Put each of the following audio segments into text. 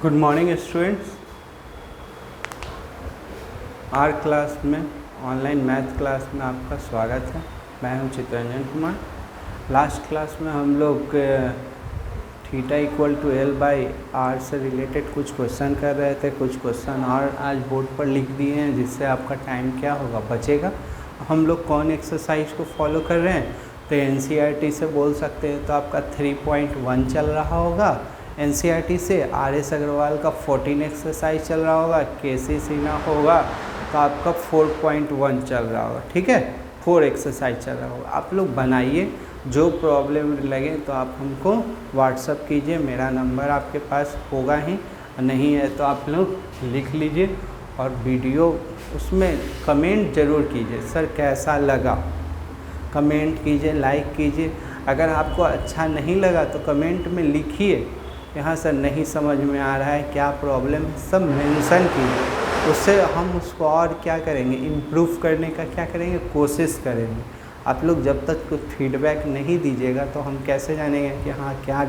Good morning students. Our class में online math class में आपका स्वागत है। मैं हूं चित्तरंजन कुमार। लास्ट क्लास में हम लोग theta equal to L by R से रिलेटेड कुछ क्वेश्चन कर रहे थे। कुछ क्वेश्चन और आज बोर्ड पर लिख दिए हैं जिससे आपका टाइम क्या होगा, बचेगा। हम लोग कौन एक्सरसाइज को फॉलो कर रहे हैं तो एनसीईआरटी से बोल सकते हैं तो आपका 3.1 चल रहा होगा। एनसीईआरटी से आर.एस. अग्रवाल का 14 एक्सरसाइज चल रहा होगा। के.सी. सिन्हा होगा तो आपका 4.1 चल रहा होगा। ठीक है, 4 एक्सरसाइज चल रहा होगा। आप लोग बनाइए, जो प्रॉब्लम लगे तो आप हमको व्हाट्सअप कीजिए। मेरा नंबर आपके पास होगा ही, नहीं है तो आप लोग लिख लीजिए और वीडियो उसमें कमेंट ज़रूर कीजिए। सर कैसा लगा कमेंट कीजिए, लाइक कीजिए। अगर आपको अच्छा नहीं लगा तो कमेंट में लिखिए यहाँ सर नहीं समझ में आ रहा है, क्या प्रॉब्लम है, सब मेंशन कीजिए। उससे हम उसको और क्या करेंगे, इम्प्रूव करने का क्या करेंगे, कोशिश करेंगे। आप लोग जब तक कुछ फीडबैक नहीं दीजिएगा तो हम कैसे जानेंगे कि हाँ क्या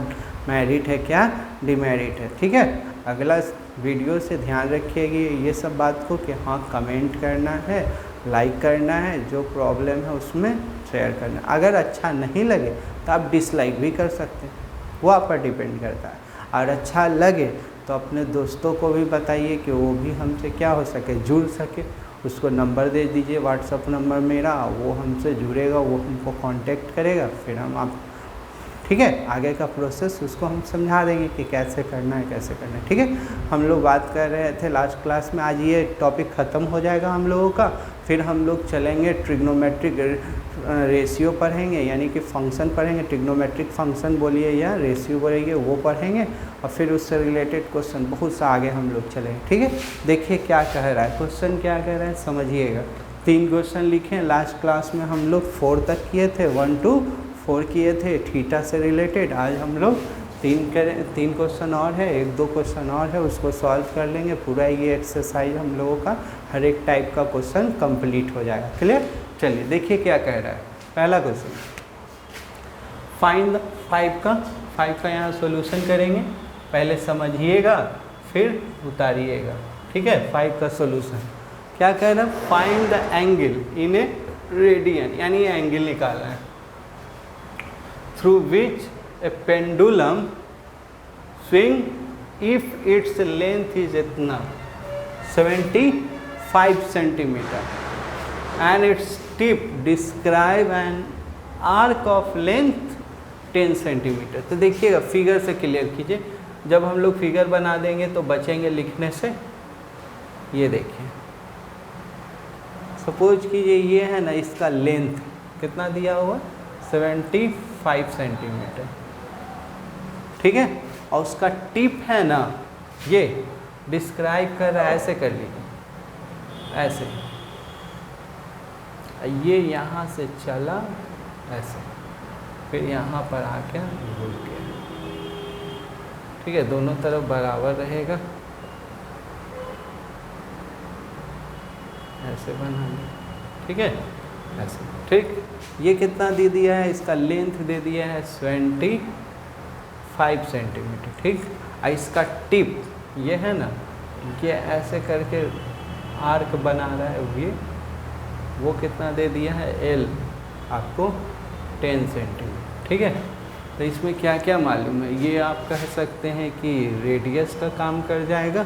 मेरिट है क्या डिमेरिट है। ठीक है, अगला वीडियो से ध्यान रखिएगा ये सब बात को कि हाँ कमेंट करना है, लाइक करना है, जो प्रॉब्लम है उसमें शेयर करना। अगर अच्छा नहीं लगे तो आप डिसलाइक भी कर सकते हैं, वो आप पर डिपेंड करता है। और अच्छा लगे तो अपने दोस्तों को भी बताइए कि वो भी हमसे क्या हो सके, जुड़ सके। उसको नंबर दे दीजिए, व्हाट्सअप नंबर मेरा, वो हमसे जुड़ेगा, वो हमको कांटेक्ट करेगा, फिर हम आप ठीक है आगे का प्रोसेस उसको हम समझा देंगे कि कैसे करना है कैसे करना है। ठीक है, हम लोग बात कर रहे थे लास्ट क्लास में, आज ये टॉपिक ख़त्म हो जाएगा हम लोगों का। फिर हम लोग चलेंगे ट्रिग्नोमेट्रिक रेशियो पढ़ेंगे, यानी कि फंक्शन पढ़ेंगे। ट्रिग्नोमेट्रिक फंक्शन बोलिए या रेशियो बोलेंगे, वो पढ़ेंगे। और फिर उससे रिलेटेड क्वेश्चन बहुत सा आगे हम लोग चलेंगे। ठीक है, देखिए क्या कह रहा है क्वेश्चन, क्या कह रहा है समझिएगा। 3 क्वेश्चन लिखे। लास्ट क्लास में हम लोग 4 तक किए थे, 1 to 4 किए थे थीटा से रिलेटेड। आज हम लोग 3 क्वेश्चन और है, 1-2 क्वेश्चन और है, उसको सॉल्व कर लेंगे। पूरा ये एक्सरसाइज हम लोगों का हर एक टाइप का क्वेश्चन कंप्लीट हो जाएगा। क्लियर, चलिए देखिए क्या कह रहा है। पहला क्वेश्चन, फाइंड द 5 का यहाँ सॉल्यूशन करेंगे। पहले समझिएगा फिर उतारिएगा। ठीक है, 5 का सॉल्यूशन क्या कह रहा है, find the angle in A radian, यानी एंगल निकालना है through which A pendulum swing if its length is इतना 75 centimetre and its tip describe an arc of length 10 centimetre. तो देखिएगा फिगर से क्लियर कीजिए। जब हम लोग फिगर बना देंगे तो बचेंगे लिखने से। ये देखिए, सपोज कीजिए ये है ना, इसका लेंथ कितना दिया हुआ 75 सेंटीमीटर। ठीक है, और उसका टिप है ना, ये डिस्क्राइब कर रहा है, ऐसे कर लीजिए, ऐसे ये यहाँ से चला ऐसे, फिर यहाँ पर आके घूम गया। ठीक है, दोनों तरफ बराबर रहेगा, ऐसे बनाना। ठीक है, ऐसे। ठीक, ये कितना दे दिया है, इसका लेंथ दे दिया है 75 सेंटीमीटर। ठीक, और इसका टिप ये है ना, ये ऐसे करके आर्क बना रहा है, ये वो कितना दे दिया है एल आपको 10 सेंटीमीटर। ठीक है, तो इसमें क्या क्या मालूम है, ये आप कह सकते हैं कि रेडियस का काम कर जाएगा।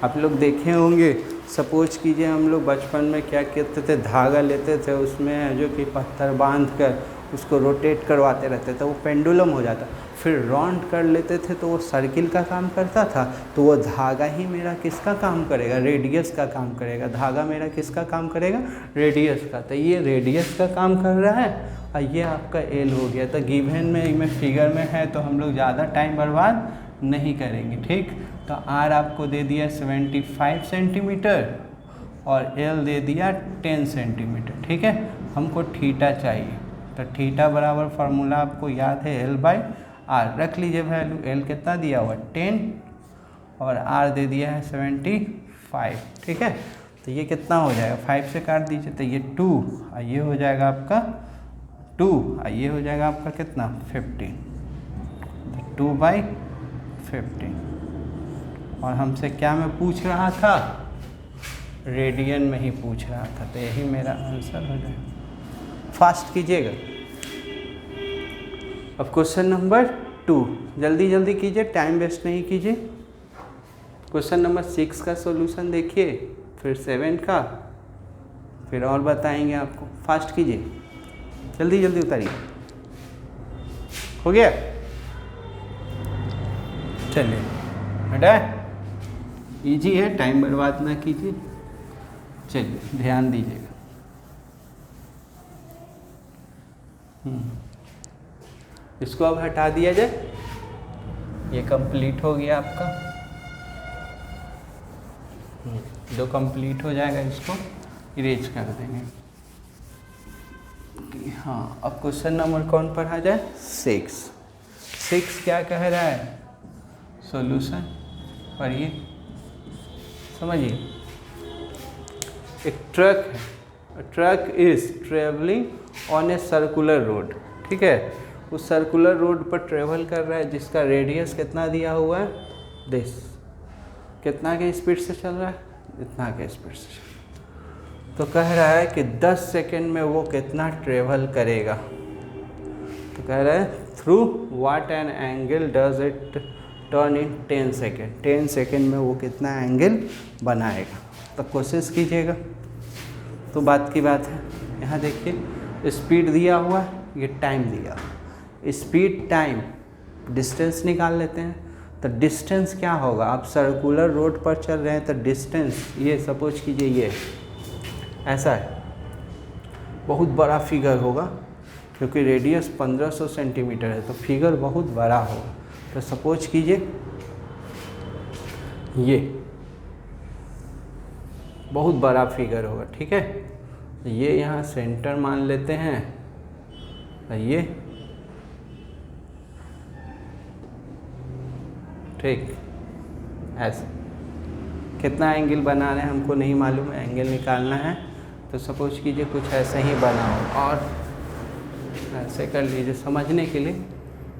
आप लोग देखे होंगे, सपोज कीजिए हम लोग बचपन में क्या कहते थे, धागा लेते थे, उसमें जो कि पत्थर बांध कर उसको रोटेट करवाते रहते थे, वो पेंडुलम हो जाता। फिर राउंड कर लेते थे तो वो सर्किल का काम करता था। तो वो धागा ही मेरा किसका काम करेगा, रेडियस का काम करेगा। धागा मेरा किसका काम करेगा, रेडियस का। तो ये रेडियस का काम कर रहा है और ये आपका एल हो गया। तो गिवन में फिगर में है तो हम लोग ज़्यादा टाइम बर्बाद नहीं करेंगे। ठीक, तो आर आपको दे दिया 75 सेंटीमीटर और एल दे दिया 10 सेंटीमीटर। ठीक है, हमको थीटा चाहिए, तो थीटा बराबर फार्मूला आपको याद है एल बाई आर। रख लीजिए वैल्यू, एल कितना दिया हुआ 10 और आर दे दिया है 75। ठीक है, तो ये कितना हो जाएगा, 5 से काट दीजिए तो ये 2 और ये हो जाएगा आपका 2 और ये हो जाएगा आपका कितना 15। 2/15। और हमसे क्या में पूछ रहा था, रेडियन में ही पूछ रहा था, तो यही मेरा आंसर हो जाएगा। फास्ट कीजिएगा। अब क्वेश्चन नंबर 2, जल्दी जल्दी कीजिए, टाइम वेस्ट नहीं कीजिए। क्वेश्चन नंबर 6 का सॉल्यूशन देखिए, फिर 7 का, फिर और बताएंगे आपको। फास्ट कीजिए, जल्दी जल्दी उतारिए। हो गया? चलिए बेटा, इजी है, टाइम बर्बाद ना कीजिए। चलिए ध्यान दीजिएगा। इसको अब हटा दिया जाए, ये कंप्लीट हो गया आपका। जो कंप्लीट हो जाएगा इसको इरेज कर देंगे। हाँ, अब क्वेश्चन नंबर कौन पढ़ा जाए? 6 क्या कह रहा है? सॉल्यूशन पढ़िए, समझिए। एक ट्रक है, truck is travelling on a circular road, ठीक है। उस सर्कुलर रोड पर ट्रेवल कर रहा है, जिसका रेडियस कितना दिया हुआ है? 10। कितना के स्पीड से चल रहा है? इतना के स्पीड से। तो कह रहा है कि 10 सेकेंड में वो कितना ट्रेवल करेगा। तो कह रहा है through what an angle does it turn in 10 second. 10 second में वो कितना एंगल बनाएगा। तो कोशिश कीजिएगा। तो बात की बात है, यहाँ देखिए स्पीड दिया हुआ है, ये टाइम दिया। स्पीड, टाइम, डिस्टेंस निकाल लेते हैं। तो डिस्टेंस क्या होगा? आप सर्कुलर रोड पर चल रहे हैं तो डिस्टेंस, ये सपोज कीजिए ये ऐसा है, बहुत बड़ा फिगर होगा क्योंकि रेडियस 1500 सेंटीमीटर है, तो फिगर बहुत बड़ा होगा। तो सपोज कीजिए ये बहुत बड़ा फिगर होगा, ठीक है। तो ये यहाँ सेंटर मान लेते हैं, तो ये ठीक ऐसे। कितना एंगल बना रहे हैं हमको नहीं मालूम है, एंगल निकालना है। तो सपोज कीजिए कुछ ऐसे ही बनाओ और ऐसे कर लीजिए समझने के लिए।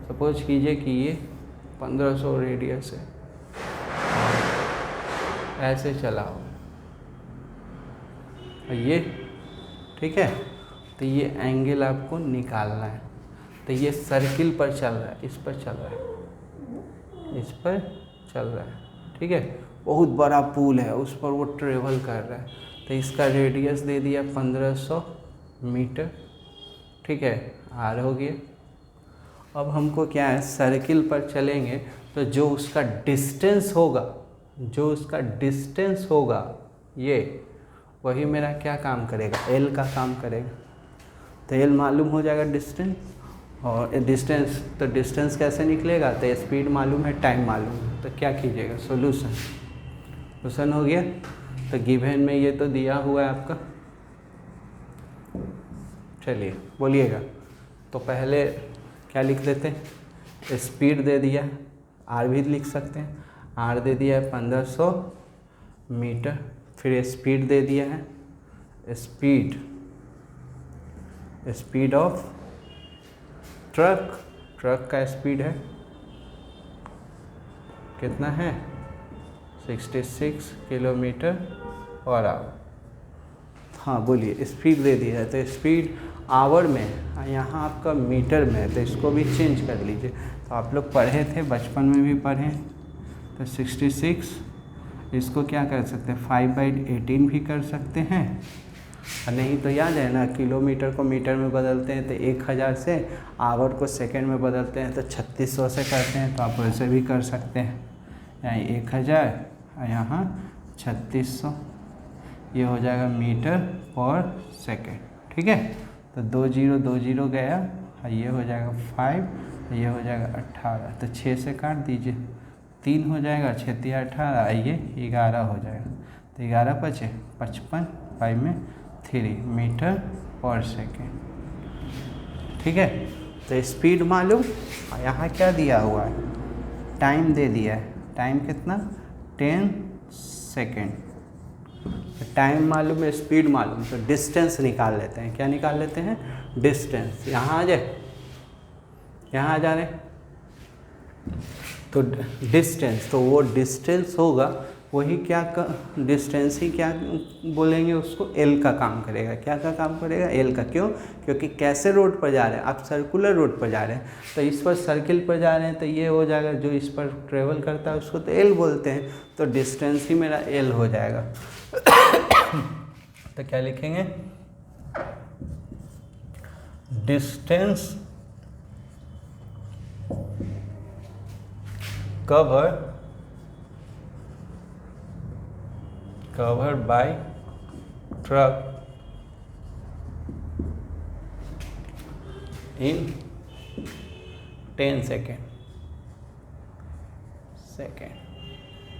सपोज कीजिए कि ये 1500 रेडियस है, ऐसे चलाओ ये, ठीक है। तो ये एंगल आपको निकालना है। तो ये सर्किल पर चल रहा है, इस पर चल रहा है, इस पर चल रहा है, ठीक है। बहुत बड़ा पुल है, उस पर वो ट्रेवल कर रहा है। तो इसका रेडियस दे दिया 1500 मीटर, ठीक है, आर हो गया। अब हमको क्या है, सर्किल पर चलेंगे तो जो उसका डिस्टेंस होगा, ये वही मेरा क्या काम करेगा? एल का काम करेगा। तो एल मालूम हो जाएगा डिस्टेंस, और डिस्टेंस, तो डिस्टेंस कैसे निकलेगा? तो स्पीड मालूम है, टाइम मालूम है। तो क्या कीजिएगा? सोल्यूशन हो गया। तो गिवन में ये तो दिया हुआ है आपका, चलिए बोलिएगा। तो पहले क्या लिख देते हैं? स्पीड दे दिया, आर भी लिख सकते हैं। आर दे दिया है 1500 मीटर, फिर स्पीड दे दिया है, स्पीड ऑफ ट्रक का स्पीड है कितना है? 66 किलोमीटर और आवर। हाँ बोलिए, स्पीड दे दी है तो स्पीड आवर में, यहाँ आपका मीटर में है, तो इसको भी चेंज कर लीजिए। तो आप लोग पढ़े थे, बचपन में भी पढ़े। तो 66 इसको क्या कर सकते हैं? 5/18 भी कर सकते हैं, और नहीं तो याद है ना, किलोमीटर को मीटर में बदलते हैं तो 1000 से, आवर को सेकंड में बदलते हैं तो 3600 से करते हैं। तो आप वैसे भी कर सकते हैं, यहाँ 1000 और यहाँ 3600, ये हो जाएगा मीटर पर सेकेंड, ठीक है। तो 20 गया, और ये हो जाएगा 5, ये हो जाएगा 18। तो 6 से काट दीजिए, 3 हो जाएगा, 6 3 18, ये 11 हो जाएगा। तो 11 बचे 55, 5 में 3 मीटर पर सेकेंड, ठीक है। तो स्पीड मालूम, और यहाँ क्या दिया हुआ है? टाइम दे दिया है। टाइम कितना? 10 सेकेंड। टाइम मालूम है, स्पीड मालूम, तो डिस्टेंस निकाल लेते हैं। क्या निकाल लेते हैं? डिस्टेंस। यहाँ आ जाए, यहाँ आ जा रहे, तो डिस्टेंस, तो वो डिस्टेंस होगा वही क्या डिस्टेंस ही क्या बोलेंगे उसको, एल का काम करेगा। क्या का काम करेगा? एल का। क्यों? क्योंकि कैसे रोड पर जा रहे हैं आप? सर्कुलर रोड पर जा रहे हैं, तो इस पर सर्किल पर जा रहे हैं, तो ये हो जाएगा, जो इस पर ट्रेवल करता है उसको तो एल बोलते हैं, तो डिस्टेंस ही मेरा एल हो जाएगा। तो क्या लिखेंगे? Distance covered by truck in 10 second.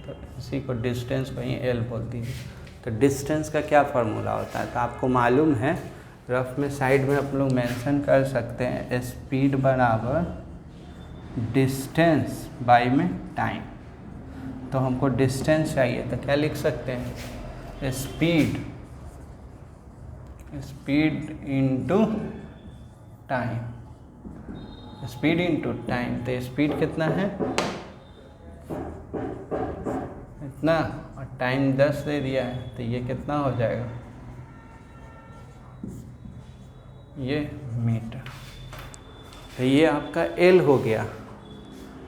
तो इसी को डिस्टेंस को ही एल बोल दीजिए। तो डिस्टेंस का क्या फार्मूला होता है? तो आपको मालूम है, रफ में साइड में आप लोग मेंशन कर सकते हैं, स्पीड बराबर डिस्टेंस बाय में टाइम। तो हमको डिस्टेंस चाहिए, तो क्या लिख सकते हैं? Speed into time. Speed into time, तो स्पीड कितना है? इतना, और टाइम 10 दे दिया है, तो ये कितना हो जाएगा? ये मीटर। तो ये आपका एल हो गया,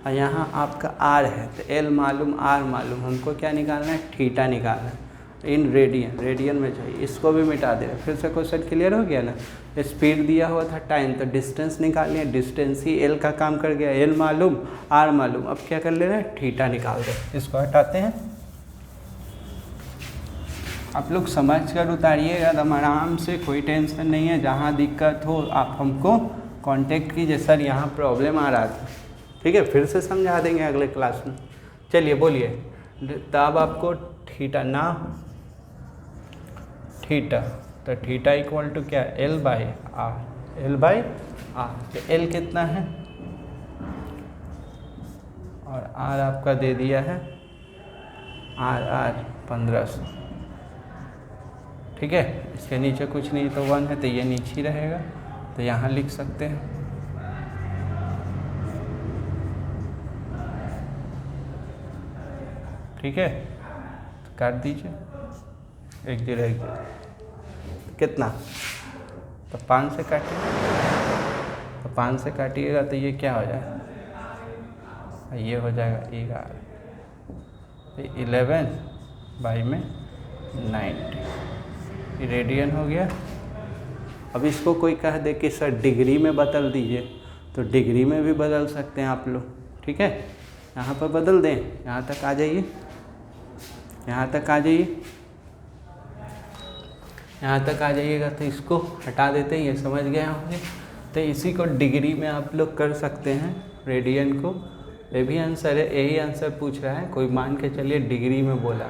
और यहाँ आपका आर है, तो एल मालूम, आर मालूम, हमको क्या निकालना है? थीटा निकालना है इन रेडियन। रेडियन में चाहिए, इसको भी मिटा दे रहे। फिर से क्वेश्चन क्लियर हो गया ना? स्पीड दिया हुआ था, टाइम, तो डिस्टेंस निकालनी, डिस्टेंस ही एल का काम कर गया। एल मालूम, आर मालूम, अब क्या कर ले रहे हैं? थीटा निकाल दे। इसको हटाते हैं, आप लोग समझ कर उतारिएगा एकदम आराम से, कोई टेंशन नहीं है। जहाँ दिक्कत हो आप हमको कांटेक्ट कीजिए, सर यहाँ प्रॉब्लम आ रहा था, ठीक है, फिर से समझा देंगे अगले क्लास में। चलिए बोलिए। तब आपको थीटा ना, थीटा, तो थीटा इक्वल टू क्या? L by R. L by R, तो एल कितना है? और आर आपका दे दिया है, आर 1500, ठीक है। इसके नीचे कुछ नहीं तो 1 है, तो ये नीचे ही रहेगा, तो यहाँ लिख सकते हैं। ठीक है, तो काट दीजिए, 1 0 1 0, कितना? तो 5 से काटिए, तो 5 से काटिएगा तो ये क्या हो जाएगा? ये हो जाएगा 11, तो 11 बाई में 90 रेडियन हो गया। अब इसको कोई कह दे कि सर डिग्री में बदल दीजिए, तो डिग्री में भी बदल सकते हैं आप लोग, ठीक है। यहाँ पर बदल दें, यहाँ तक आ जाइए, यहाँ तक आ जाइए, यहाँ तक आ जाइएगा, तो इसको हटा देते हैं, ये समझ गए होंगे। तो इसी को डिग्री में आप लोग कर सकते हैं, रेडियन को। ये भी आंसर है, यही आंसर पूछ रहा है। कोई मान के चलिए डिग्री में बोला,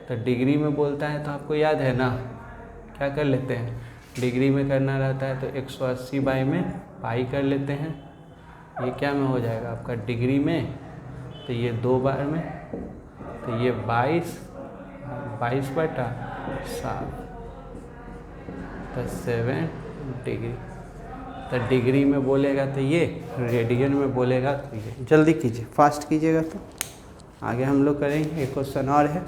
तो डिग्री में बोलता है तो आपको याद है ना, क्या कर लेते हैं? डिग्री में करना रहता है तो 180 बाई में पाई कर लेते हैं। ये क्या में हो जाएगा आपका? डिग्री में, तो ये 2 बार में, तो ये 22/7, तो 7 डिग्री। तो डिग्री में बोलेगा तो ये, रेडियन में बोलेगा तो ये। जल्दी कीजिए, फास्ट कीजिएगा तो आगे हम लोग करेंगे। एक क्वेश्चन और है,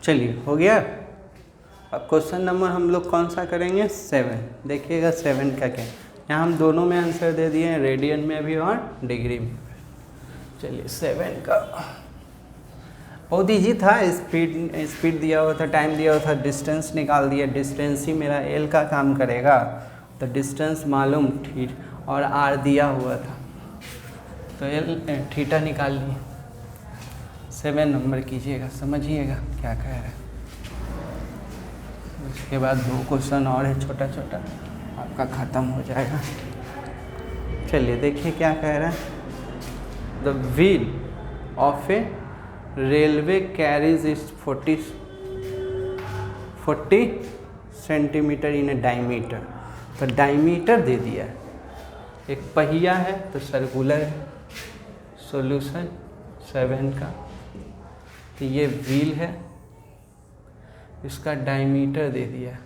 चलिए हो गया। अब क्वेश्चन नंबर हम लोग कौन सा करेंगे? 7। देखिएगा 7 का क्या, यहाँ हम दोनों में आंसर दे दिए हैं, रेडियन में भी और डिग्री में। चलिए 7 का बहुत ईजी था। स्पीड दिया हुआ था, टाइम दिया हुआ था, डिस्टेंस निकाल दिया। डिस्टेंस ही मेरा एल का काम करेगा, तो डिस्टेंस मालूम, ठीक, और आर दिया हुआ था, तो एल थीटा निकाल लिए। 7 नंबर कीजिएगा, समझिएगा क्या कह रहा है। उसके बाद 2 क्वेश्चन और है, छोटा छोटा, आपका ख़त्म हो जाएगा। चलिए देखिए क्या कह रहा है। The wheel of A railway carries is 40 centimetre in A diameter. तो डायमीटर दे दिया है, एक पहिया है तो सर्कुलर है। सॉल्यूशन 7 का, तो ये व्हील है, इसका डायमीटर दे दिया,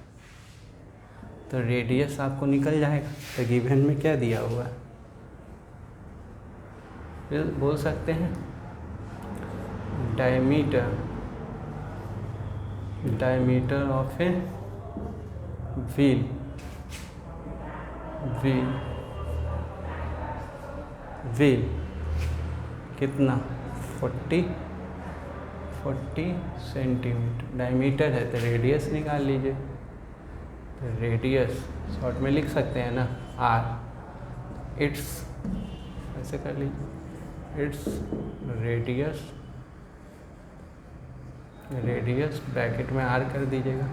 तो रेडियस आपको निकल जाएगा। तो गिवन में क्या दिया हुआ है? फिर बोल सकते हैं डायमीटर ऑफ ए व्हील कितना 40 सेंटीमीटर डायमीटर है, तो रेडियस निकाल लीजिए। तो रेडियस शॉर्ट में लिख सकते हैं ना आर, इट्स ऐसे कर लीजिए, इट्स रेडियस ब्रैकेट में आर कर दीजिएगा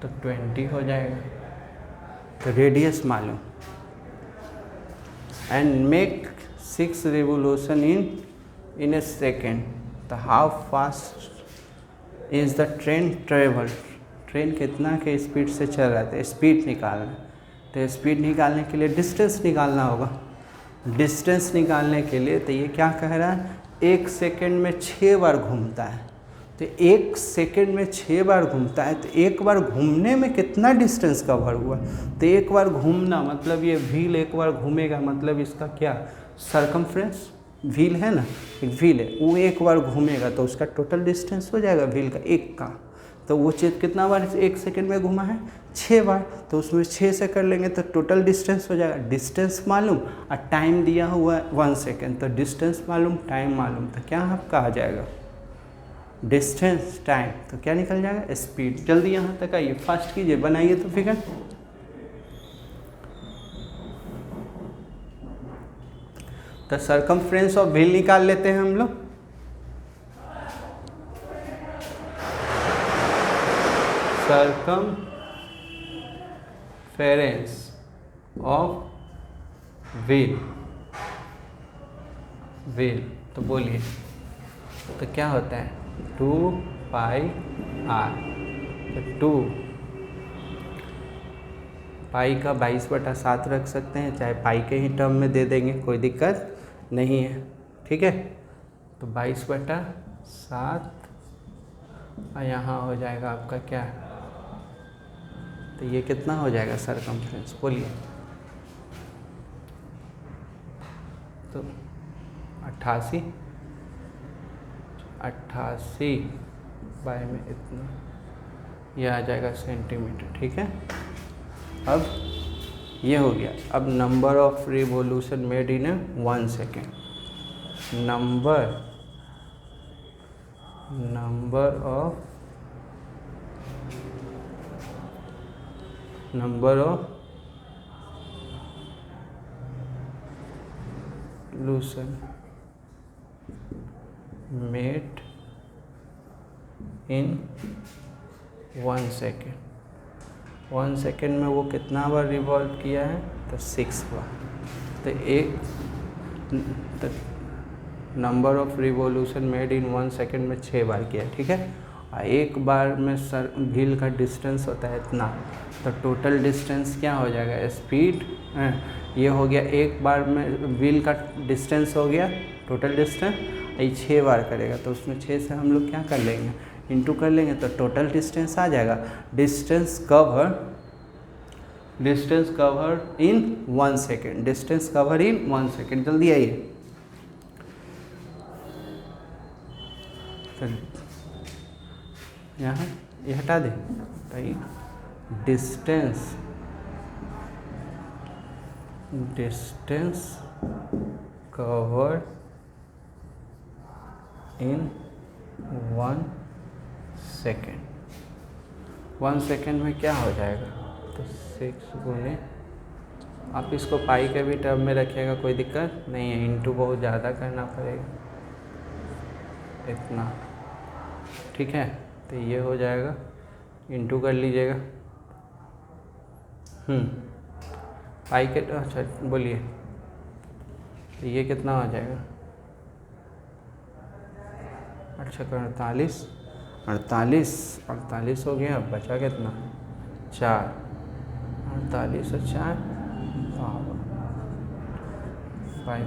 तो 20 हो जाएगा। तो रेडियस मालूम, and make 6 revolution in a second. तो how fast is the train travel, train कितना के स्पीड से चल रहा है, स्पीड निकालना है। तो स्पीड निकालने के लिए डिस्टेंस निकालना होगा। डिस्टेंस निकालने के लिए तो ये क्या कह रहा है, 1 सेकेंड में 6 बार घूमता है। तो 1 सेकेंड में 6 बार घूमता है, तो एक बार घूमने में कितना डिस्टेंस कवर हुआ। तो एक बार घूमना मतलब ये व्हील एक बार घूमेगा, मतलब इसका क्या सरकमफ्रेंस, व्हील है ना, एक व्हील है, वो एक बार घूमेगा तो उसका टोटल डिस्टेंस हो जाएगा व्हील का एक का। तो वो चीज़ कितना बार 1 सेकेंड में घूमा है, 6 बार, तो उसमें 6 से कर लेंगे तो टोटल डिस्टेंस हो जाएगा। डिस्टेंस मालूम और टाइम दिया हुआ है 1 सेकेंड, तो डिस्टेंस मालूम टाइम मालूम, तो क्या आपका आ जाएगा डिस्टेंस टाइम, तो क्या निकल जाएगा स्पीड। जल्दी यहाँ तक आइए, फास्ट कीजिए, बनाइए तो फिगर। तो सरकमफ्रेंस ऑफ व्हील निकाल लेते हैं हम लोग। सरकमफेरेंस ऑफ व्हील तो बोलिए तो क्या होता है 2 पाई आर। तो 2 पाई का 22/7 रख सकते हैं, चाहे पाई के ही टर्म में दे देंगे, कोई दिक्कत नहीं है, ठीक है। तो 22/7 और यहाँ हो जाएगा आपका क्या, तो ये कितना हो जाएगा सरकमफ्रेंस बोलिए। तो 88 बाय में इतना, ये आ जाएगा सेंटीमीटर, ठीक है। अब ये हो गया। अब number of revolution made in 1 second, number of revolution made in 1 second. 1 second में वो कितना बार रिवॉल्व किया है, तो 6 बार। तो number of revolution made in 1 second में 6 बार किया, ठीक है। और एक बार में व्हील का डिस्टेंस होता है इतना, तो टोटल डिस्टेंस क्या हो जाएगा स्पीड, ये हो गया एक बार में व्हील का डिस्टेंस हो गया टोटल डिस्टेंस। ये 6 बार करेगा तो उसमें 6 से हम लोग क्या कर लेंगे, इंटू कर लेंगे, तो टोटल डिस्टेंस आ जाएगा। Distance cover in 1 second, distance cover in 1 second. जल्दी आइए, यहाँ ये हटा दे, distance cover in 1 second. 1 second में क्या हो जाएगा, तो 6 गुने, आप इसको पाई के भी टर्म में रखिएगा, कोई दिक्कत नहीं है, इंटू बहुत ज़्यादा करना पड़ेगा इतना, ठीक है। तो ये हो जाएगा, इंटू कर लीजिएगा। पाई के, अच्छा बोलिए, तो ये कितना हो जाएगा, अच्छा 48 हो गया। अब बचा कितना, 4, 48 और 4 बाई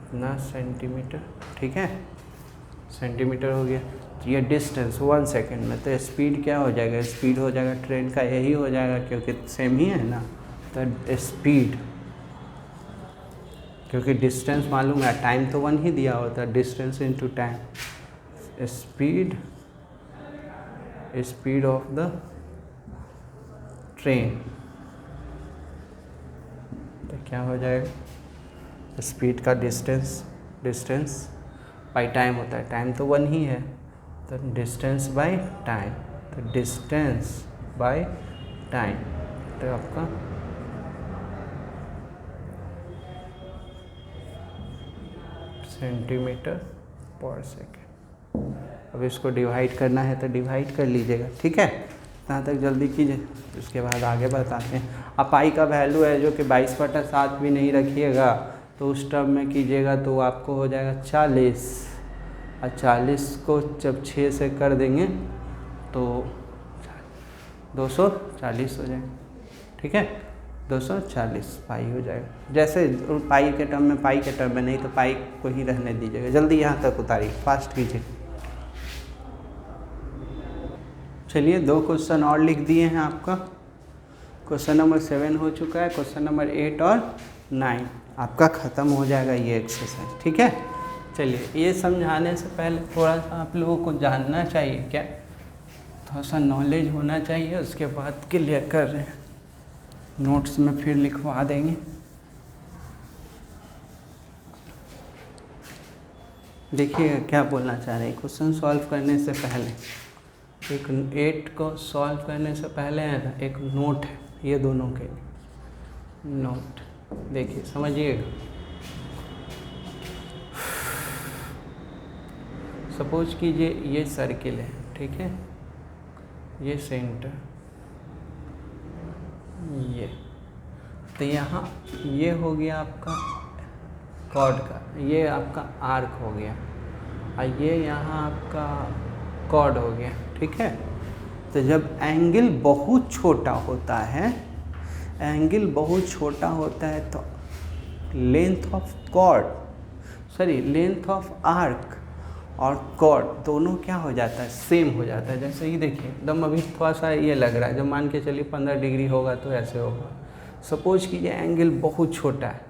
इतना सेंटीमीटर, ठीक है, सेंटीमीटर हो गया। तो ये डिस्टेंस 1 सेकेंड में, तो स्पीड क्या हो जाएगा, स्पीड हो जाएगा ट्रेन का यही हो जाएगा, क्योंकि सेम ही है ना। तो क्योंकि डिस्टेंस मालूम है, टाइम तो 1 ही दिया होता है, distance into time, speed of the train, तो क्या हो जाएगा, स्पीड का डिस्टेंस बाई टाइम होता है, टाइम तो 1 ही है, तो डिस्टेंस बाई टाइम, तो डिस्टेंस बाई टाइम तो आपका सेंटीमीटर पर सेकेंड। अब इसको डिवाइड करना है तो डिवाइड कर लीजिएगा, ठीक है, यहाँ तक जल्दी कीजिए, उसके बाद आगे बताते हैं। अब पाई का वैल्यू है जो कि 22/7 भी नहीं रखिएगा तो उस टर्म में कीजिएगा तो आपको हो जाएगा 40, और 40 को जब 6 से कर देंगे तो 240 हो जाएगा, ठीक है, 240 पाई हो जाएगा। जैसे पाई के टर्म में नहीं तो पाई को ही रहने दीजिएगा। जल्दी यहाँ तक उतारिए, फास्ट कीजिए। चलिए 2 क्वेश्चन और लिख दिए हैं आपका। क्वेश्चन नंबर 7 हो चुका है, क्वेश्चन नंबर 8 और 9 आपका ख़त्म हो जाएगा ये एक्सरसाइज, ठीक है। चलिए ये समझाने से पहले थोड़ा सा आप लोगों को जानना चाहिए, क्या थोड़ा सा नॉलेज होना चाहिए, उसके बाद क्लियर कर रहे हैं, नोट्स में फिर लिखवा देंगे। देखिए क्या बोलना चाह रहे हैं, क्वेश्चन सॉल्व करने से पहले, एक 8 को सॉल्व करने से पहले है ना एक नोट है, ये दोनों के लिए नोट, देखिए समझिएगा। सपोज कीजिए ये सर्किल है, ठीक है, ये सेंटर, ये तो यहाँ ये हो गया आपका कॉर्ड का, ये आपका आर्क हो गया, और ये यहाँ आपका कॉर्ड हो गया, ठीक है। तो जब एंगल बहुत छोटा होता है, एंगल बहुत छोटा होता है तो length of chord, length of arc और कॉर्ड दोनों क्या हो जाता है, सेम हो जाता है। जैसे ही देखिए एकदम अभी थोड़ा सा ये लग रहा है, जब मान के चलिए 15 डिग्री होगा तो ऐसे होगा। सपोज कीजिए एंगल बहुत छोटा है,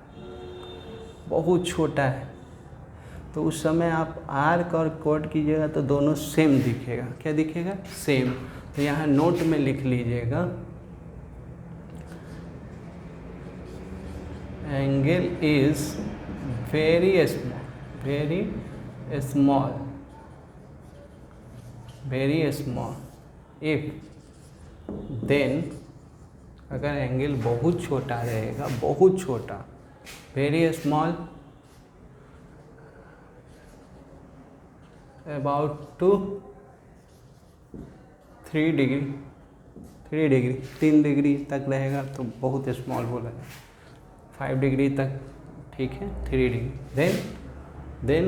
बहुत छोटा है, तो उस समय आप आर्क और कॉर्ड कीजिएगा तो दोनों सेम दिखेगा। क्या दिखेगा, सेम। तो यहाँ नोट में लिख लीजिएगा angle is very small if then, अगर एंगल बहुत छोटा रहेगा, बहुत छोटा, very small about two 3 degree 3 degree तक रहेगा तो बहुत स्मॉल बोला जाए, 5 डिग्री तक, ठीक है, 3 degree, then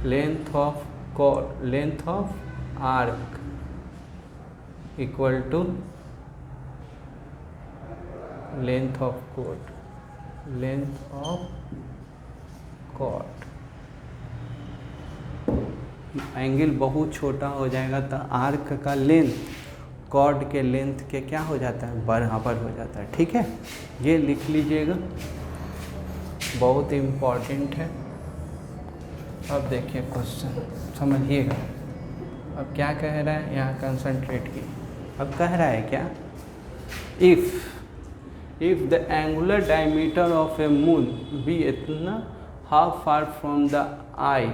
length of chord, length of arc equal to length of chord, length of chord. Angle बहुत छोटा हो जाएगा तो आर्क का लेंथ कॉर्ड के लेंथ के क्या हो जाता है, बराबर हो जाता है, ठीक है। ये लिख लीजिएगा, बहुत इम्पॉर्टेंट है। अब देखिए क्वेश्चन समझिएगा, अब क्या कह रहा है, यहाँ कंसंट्रेट की। अब कह रहा है क्या, if the angular diameter of a moon be इतना how far from the eye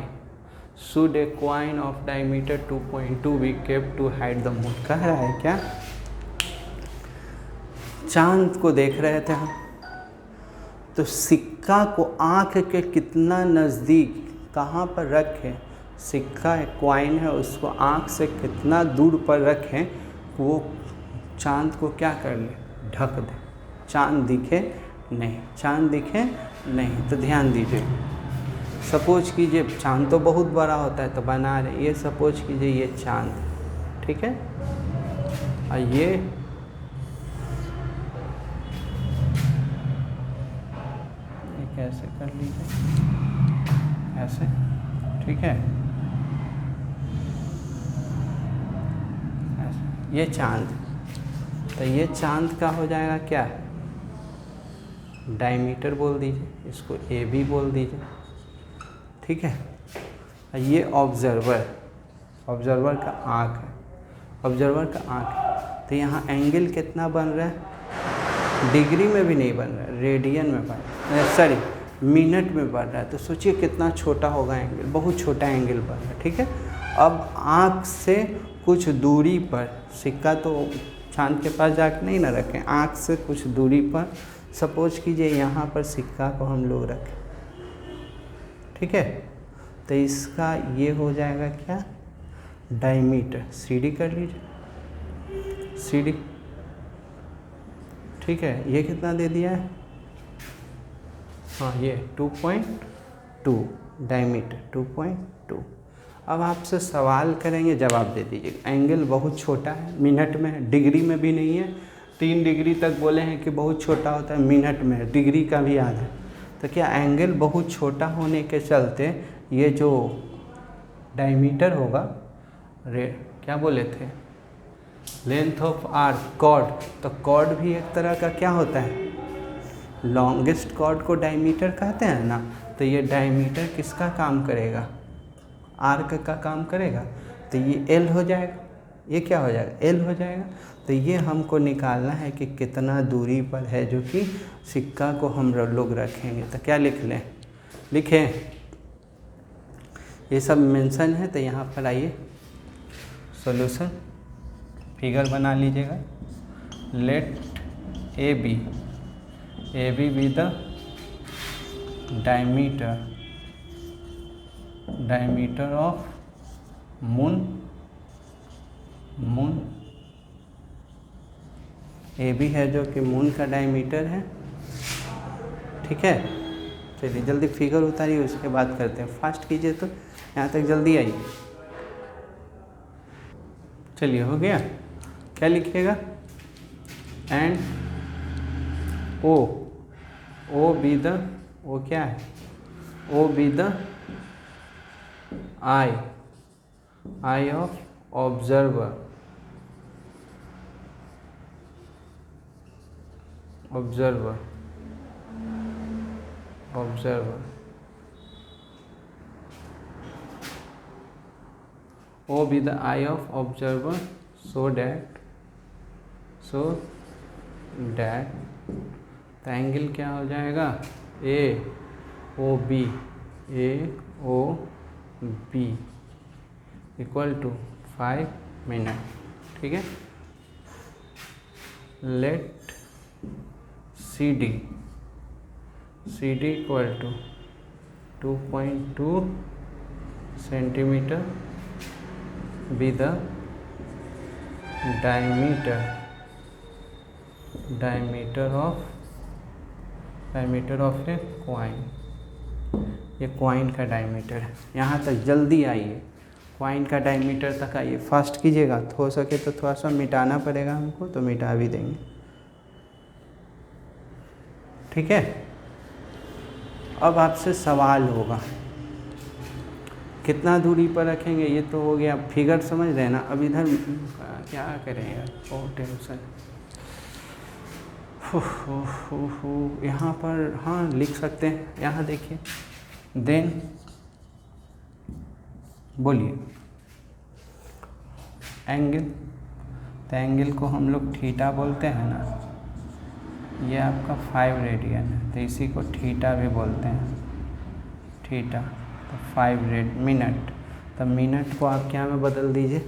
should a coin of diameter 2.2 be kept to hide the moon। कह रहा है क्या, चांद को देख रहे थे हम, तो सिक्का को आँख के कितना नज़दीक कहाँ पर रखें, सिक्का एक कॉइन है, उसको आँख से कितना दूर पर रखें, वो चांद को क्या कर ले, ढक दे, चांद दिखे नहीं। तो ध्यान दीजिए, सपोज कीजिए चांद तो बहुत बड़ा होता है तो बना रहे, ये सपोज कीजिए ये चांद, ठीक है, और ये कैसे कर लीजिए, ऐसे, ठीक है, ऐसे, ये चांद, तो ये चांद का हो जाएगा क्या, डायमीटर बोल दीजिए, इसको ए बी बोल दीजिए, ठीक है। ये ऑब्जर्वर का आँख है, ऑब्जर्वर का आँख है। तो यहाँ एंगल कितना बन रहा है, डिग्री में भी नहीं बन रहा है, रेडियन में बन रहा है, सॉरी मिनट में बन रहा है। तो सोचिए कितना छोटा होगा एंगल, बहुत छोटा एंगल बन रहा है, ठीक है। अब आँख से कुछ दूरी पर, सिक्का तो चांद के पास जाके नहीं ना रखें, आँख से कुछ दूरी पर सपोज कीजिए यहाँ पर सिक्का को हम लोग रखें, ठीक है। तो इसका ये हो जाएगा क्या, डायमीटर, CD कर लीजिए, CD, ठीक है। ये कितना दे दिया है, हाँ ये 2.2 डायमीटर 2.2। अब आपसे सवाल करेंगे, जवाब दे दीजिएगा। एंगल बहुत छोटा है, मिनट में, डिग्री में भी नहीं है। 3 डिग्री तक बोले हैं कि बहुत छोटा होता है, मिनट में, डिग्री का भी आधा है। तो क्या एंगल बहुत छोटा होने के चलते ये जो डायमीटर होगा, क्या बोले थे, लेंथ ऑफ आर्क, कॉर्ड, तो कॉर्ड भी एक तरह का क्या होता है, लॉन्गेस्ट कॉर्ड को डायमीटर कहते हैं ना। तो ये डायमीटर किसका काम करेगा, आर्क का काम करेगा। तो ये L हो जाएगा, ये क्या हो जाएगा, L हो जाएगा। तो ये हमको निकालना है कि कितना दूरी पर है जो कि सिक्का को हम लोग रखेंगे। तो क्या लिख लें, लिखें, ये सब मेंशन है। तो यहाँ पर आइए, सॉल्यूशन फिगर बना लीजिएगा। Let A B be the diameter of moon A B है जो कि मून का डायमीटर है, ठीक है। चलिए जल्दी फिगर उतारिए, उसके बाद करते हैं, फास्ट कीजिए। तो यहाँ तक जल्दी आइए। चलिए हो गया, क्या लिखिएगा, and O B the, O क्या है, O B the eye of observer, O be the eye of observer, so that the angle क्या हो जाएगा, AOB इक्वल टू 5 मिनट, ठीक है। Let CD equal to 2.2 centimetre be the diameter of a coin। ये coin का diameter है। यहाँ तक जल्दी आइए, कॉइन का डायमीटर तक आइए, फास्ट कीजिएगा। हो सके तो थोड़ा सा मिटाना पड़ेगा हमको, तो मिटा भी देंगे, ठीक है। अब आपसे सवाल होगा कितना दूरी पर रखेंगे, ये तो हो गया, फिगर समझ रहे हैं ना। अब इधर क्या करेंगे, बहुत टेंशन। यहाँ पर हाँ लिख सकते हैं, यहाँ देखिए, देन बोलिए एंगल, तो एंगल को हम लोग थीटा बोलते हैं ना। ये आपका 5 रेडियन है, तो इसी को थीटा भी बोलते हैं, थीटा। तो 5 मिनट, तो मिनट को आप क्या में बदल दीजिए,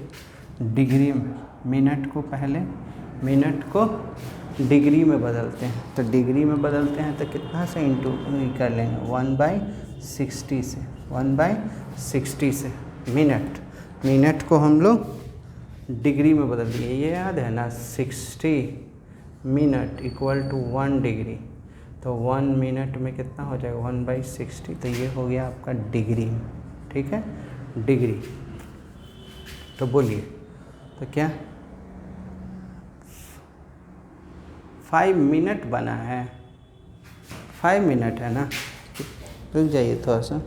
डिग्री में। मिनट को पहले, मिनट को डिग्री में बदलते हैं। तो डिग्री में बदलते हैं तो कितना से इंटू कर लेंगे, 1/60 से, 1/60 से मिनट को हम लोग डिग्री में बदल दिए। ये याद है ना, 60 मिनट इक्वल टू 1 डिग्री। तो 1 मिनट में कितना हो जाएगा, 1/60। तो ये हो गया आपका डिग्री में, ठीक है, डिग्री। तो बोलिए, तो क्या 5 मिनट बना है, 5 मिनट है ना। रुक जाइए थोड़ा सा,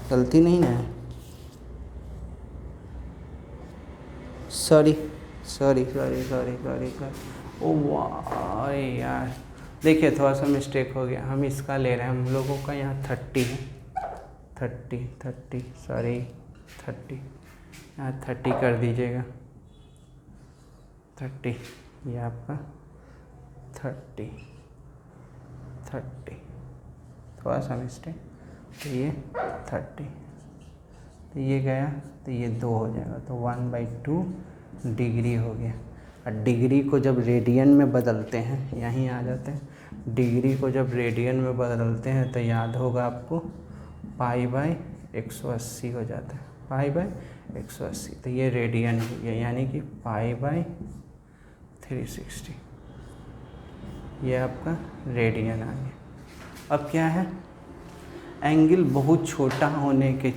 गलती नहीं ना है, सॉरी। ओ वाह यार, देखिए थोड़ा सा मिस्टेक हो गया, हम इसका ले रहे हैं, हम लोगों का यहाँ 30 है, 30 सॉरी 30, यहाँ 30 कर दीजिएगा, 30 ये आपका 30 थोड़ा सा मिस्टेक, तो ये 30, तो ये गया, तो ये 2 हो जाएगा, तो 1/2 डिग्री हो गया। और डिग्री को जब रेडियन में बदलते हैं, यहीं आ जाते हैं, डिग्री को जब रेडियन में बदलते हैं तो याद होगा आपको π/180 हो जाता है, π/180, तो ये रेडियन हो गया, यानी कि π/360, ये आपका रेडियन आ गया। अब क्या है, एंगल बहुत छोटा होने के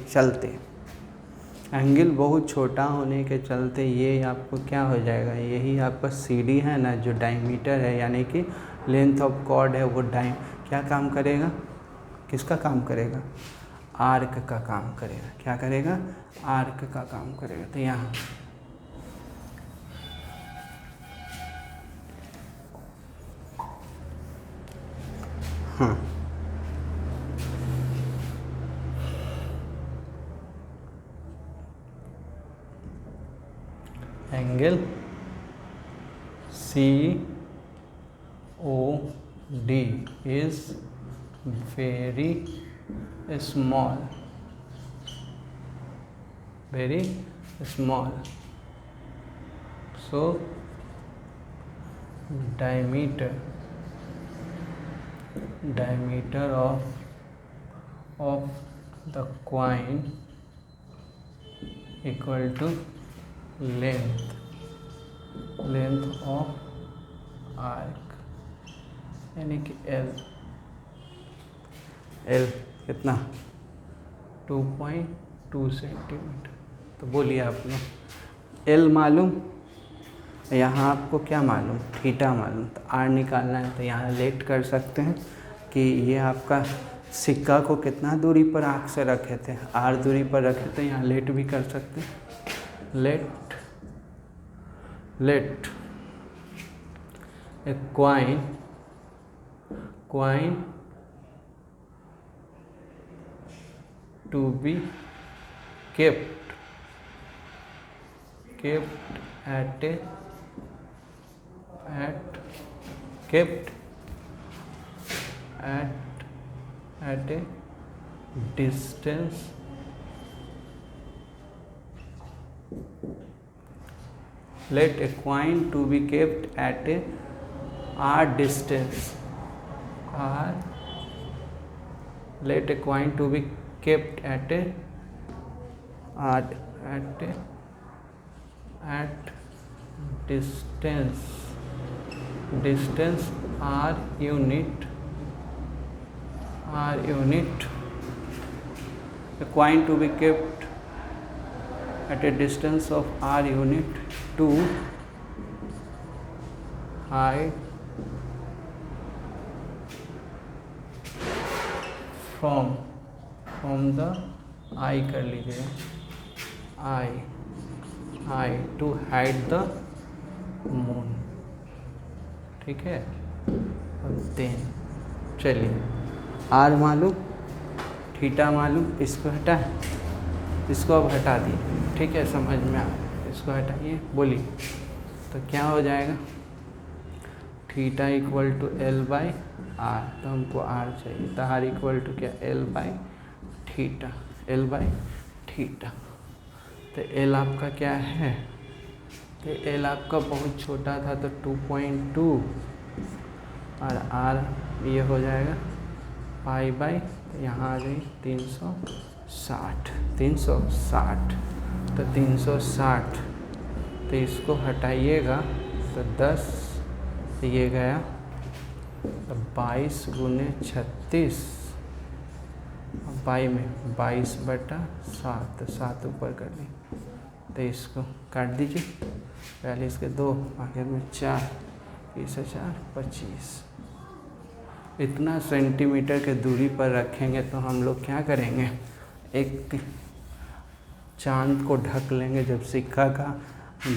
चलते, ये आपको क्या हो जाएगा, यही आपका CD है ना, जो डायमीटर है, यानी कि लेंथ ऑफ कॉर्ड है, वो क्या काम करेगा, किसका काम करेगा, आर्क का काम करेगा। क्या करेगा, आर्क का काम करेगा। तो यहाँ हाँ, angle COD is very small, so diameter of the coin equal to length of arc, यानी कि L कितना 2.2 सेंटीमीटर। तो बोलिए आप लोग, L मालूम, यहाँ आपको क्या मालूम, थीटा मालूम, तो R निकालना है। तो यहाँ लेट कर सकते हैं कि ये आपका सिक्का को कितना दूरी पर आँख से रखे थे, R दूरी पर रखे थे, यहाँ लेट भी कर सकते हैं। Let a coin to be kept at a distance let a coin to be kept at a r distance let a coin to be kept at a distance r unit a coin to be kept at a distance of r unit to hide from the eye कर लीजिए, eye to hide the moon, ठीक है। और then चलिए, R मालूम, theta मालूम, इसको हटा, इसको अब हटा दिए, ठीक है, समझ में आ, इसको हटाइए, बोलिए। तो क्या हो जाएगा, थीटा इक्वल टू L/r, तो हमको R चाहिए, तो R इक्वल टू क्या, L/थीटा, तो L आपका क्या है, तो L आपका बहुत छोटा था, तो 2.2, और R ये हो जाएगा π/, तो यहाँ आ गई 360, तो 360, तो इसको हटाइएगा तो 10, तो ये गया, तो 22 गुने 36, बाई में 22/7, 7 ऊपर कर ली, तो इसको काट दीजिए, पहले इसके 2, आखिर में 4, 20/4 25, इतना सेंटीमीटर के दूरी पर रखेंगे तो हम लोग क्या करेंगे, एक चांद को ढक लेंगे जब सिक्का का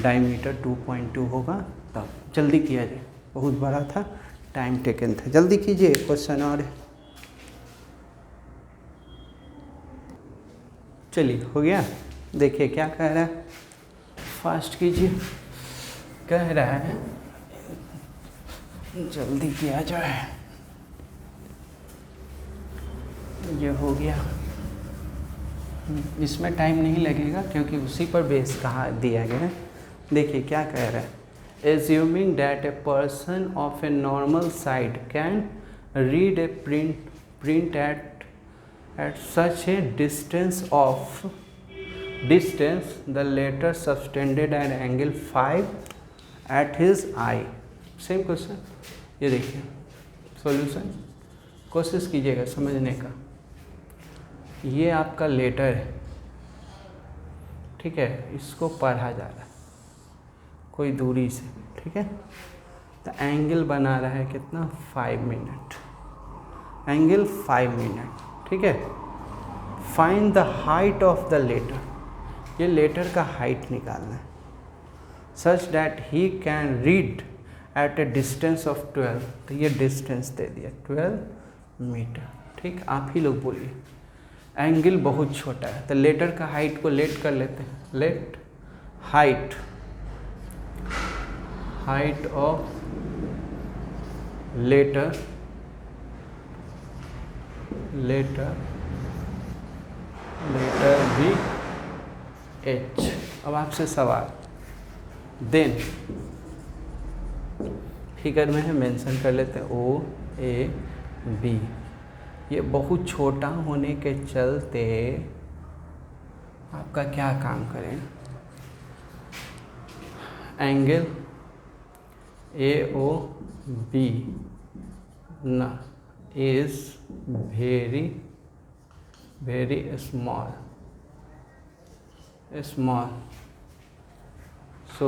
डायमीटर 2.2 होगा तब। जल्दी किया जाए, बहुत बड़ा था, टाइम टेकन था। जल्दी कीजिए, क्वेश्चन और है। चलिए हो गया। देखिए क्या कह रहा है, फास्ट कीजिए। कह रहा है जल्दी किया जाए। ये हो गया, इसमें टाइम नहीं लगेगा क्योंकि उसी पर बेस कहा दिया गया है। देखिए क्या कह रहा है, assuming that a person of a normal side can read A print at such a distance the latter subtended an angle 5 at his eye। Same question, ये देखिए सॉल्यूशन, कोशिश कीजिएगा समझने का। ये आपका लेटर है, ठीक है, इसको पढ़ा जा रहा है कोई दूरी से, ठीक है। तो एंगल बना रहा है कितना, 5 मिनट, एंगल 5 मिनट, ठीक है। Find the height of the letter, ये लेटर का हाइट निकालना है, such that he can read at a distance of 12। तो ये डिस्टेंस दे दिया 12 मीटर, ठीक। आप ही लोग बोलिए, एंगल बहुत छोटा है तो लेटर का हाइट को लेट कर लेते हैं। Let height of letter be H. अब आपसे सवाल, देन फिगर में है, मेंशन कर लेते हैं ओ ए बी। ये बहुत छोटा होने के चलते आपका क्या काम करें, एंगल ए ओ बी ना is very small, so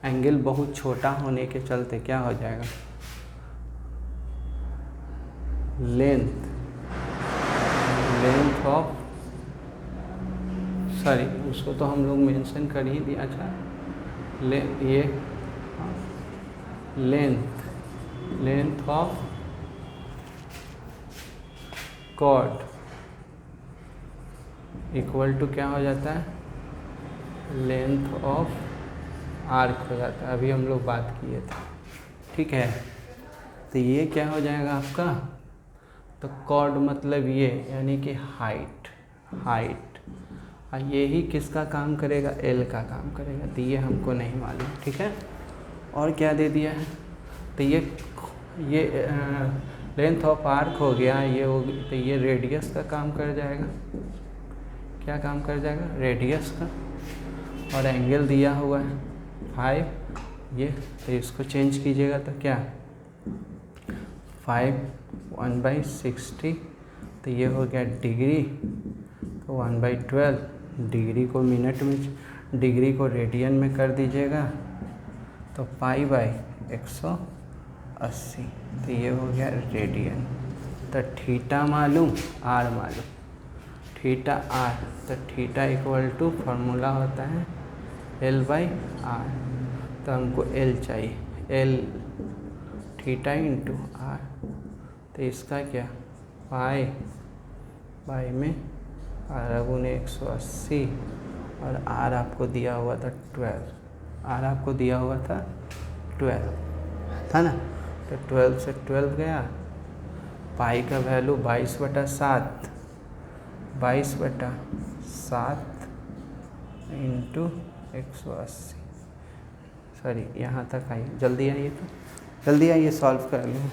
angle बहुत छोटा होने के चलते क्या हो जाएगा, लेंथ ऑफ, सॉरी उसको तो हम लोग मेंशन कर ही दिया। अच्छा ये length of chord equal to क्या हो जाता है, लेंथ ऑफ आर्क हो जाता है। अभी हम लोग बात किए थे, ठीक है। तो ये क्या हो जाएगा आपका, तो कॉर्ड मतलब ये यानी कि हाइट, और ये ही किसका काम करेगा, एल का काम करेगा। तो ये हमको नहीं मालूम, ठीक है। और क्या दे दिया है, तो ये लेंथ ऑफ आर्क हो गया, ये हो गया, तो ये रेडियस का काम कर जाएगा। क्या काम कर जाएगा, रेडियस का। और एंगल दिया हुआ है 5, ये तो इसको चेंज कीजिएगा तो क्या 5 1/60, तो ये हो गया डिग्री, तो 1/12। डिग्री को मिनट में, डिग्री को रेडियन में कर दीजिएगा तो π/180, तो ये हो गया रेडियन। तो थीटा मालूम, आर मालूम, थीटा आर, तो थीटा इक्वल टू फार्मूला होता है L/R। तो हमको L चाहिए, L थीटा इंटू आर। तो इसका क्या पाई में 12×180, और आर आपको दिया हुआ था 12, आर आपको दिया हुआ था 12 था ना। तो 12 से 12 गया, पाई का वैल्यू 22/7, 22/7 इंटू 180। सॉरी यहाँ तक आइए, जल्दी आइए, तो जल्दी आइए, सॉल्व कर लें।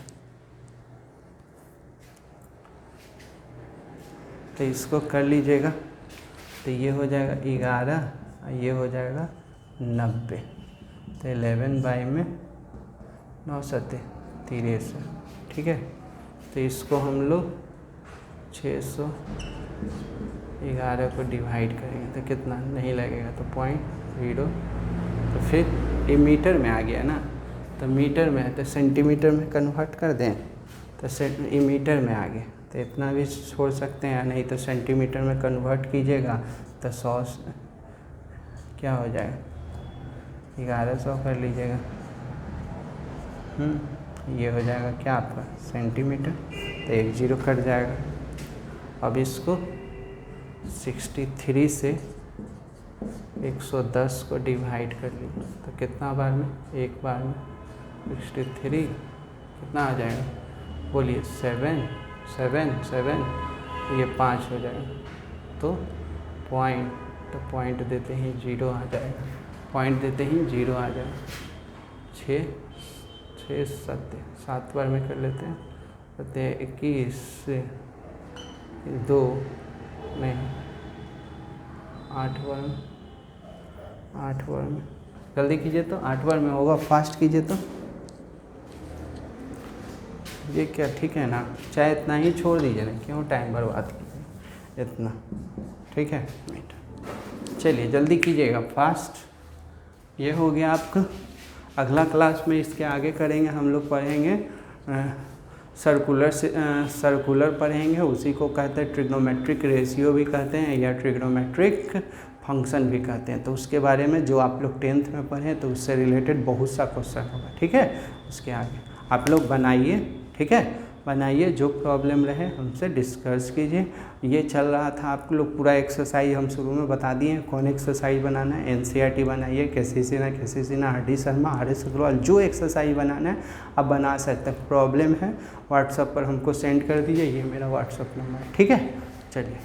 तो इसको कर लीजिएगा, तो ये हो जाएगा 11, ये हो जाएगा 90। तो 11/9 ठीक है। तो इसको हम लोग 611 को डिवाइड करेंगे तो कितना नहीं लगेगा, तो 0.0। तो फिर ये मीटर में आ गया ना, तो मीटर में है तो सेंटीमीटर में कन्वर्ट कर दें, तो ये मीटर में आ गया। तो इतना भी छोड़ सकते हैं, नहीं तो सेंटीमीटर में कन्वर्ट कीजिएगा तो 100 क्या हो जाएगा, 1100 कर लीजिएगा। ये हो जाएगा क्या आपका सेंटीमीटर, तो 1 0 कट जाएगा। अब इसको 63 से 110 को डिवाइड कर लीजिए, तो कितना बार में, एक बार में 63 कितना आ जाएगा, बोलिए 7 7 7, ये 5 हो जाएगा। तो पॉइंट देते ही 0 आ जाएगा, पॉइंट देते ही 0 आ जाएगा। 6 6 7 बार में कर लेते हैं, 21 से 2 नहीं 8 बार में, 8 बार में जल्दी कीजिए, तो 8 बार में होगा, फास्ट कीजिए। तो ये क्या ठीक है ना, चाहे इतना ही छोड़ दीजिए ना, क्यों टाइम बर्बाद कीजिए इतना, ठीक है। चलिए जल्दी कीजिएगा, फास्ट। ये हो गया आपका। अगला क्लास में इसके आगे करेंगे, हम लोग पढ़ेंगे सर्कुलर पढ़ेंगे, उसी को कहते हैं ट्रिग्नोमेट्रिक रेशियो भी कहते हैं या ट्रिग्नोमेट्रिक फंक्शन भी कहते हैं। तो उसके बारे में जो आप लोग 10th में पढ़े तो उससे रिलेटेड बहुत सा क्वेश्चन होगा, ठीक है। उसके आगे आप लोग बनाइए, ठीक है, बनाइए, जो प्रॉब्लम रहे हमसे डिस्कस कीजिए। ये चल रहा था आप लोग पूरा एक्सरसाइज हम शुरू में बता दिए कौन एक्सरसाइज बनाना है। एनसीईआरटी बनाइए, कैसी सिन्हा, हरडी शर्मा, हरीश अग्रवाल, जो एक्सरसाइज बनाना है आप बना सकते हैं। प्रॉब्लम है व्हाट्सएप पर हमको सेंड कर दीजिए, ये मेरा व्हाट्सएप नंबर है, ठीक है। चलिए।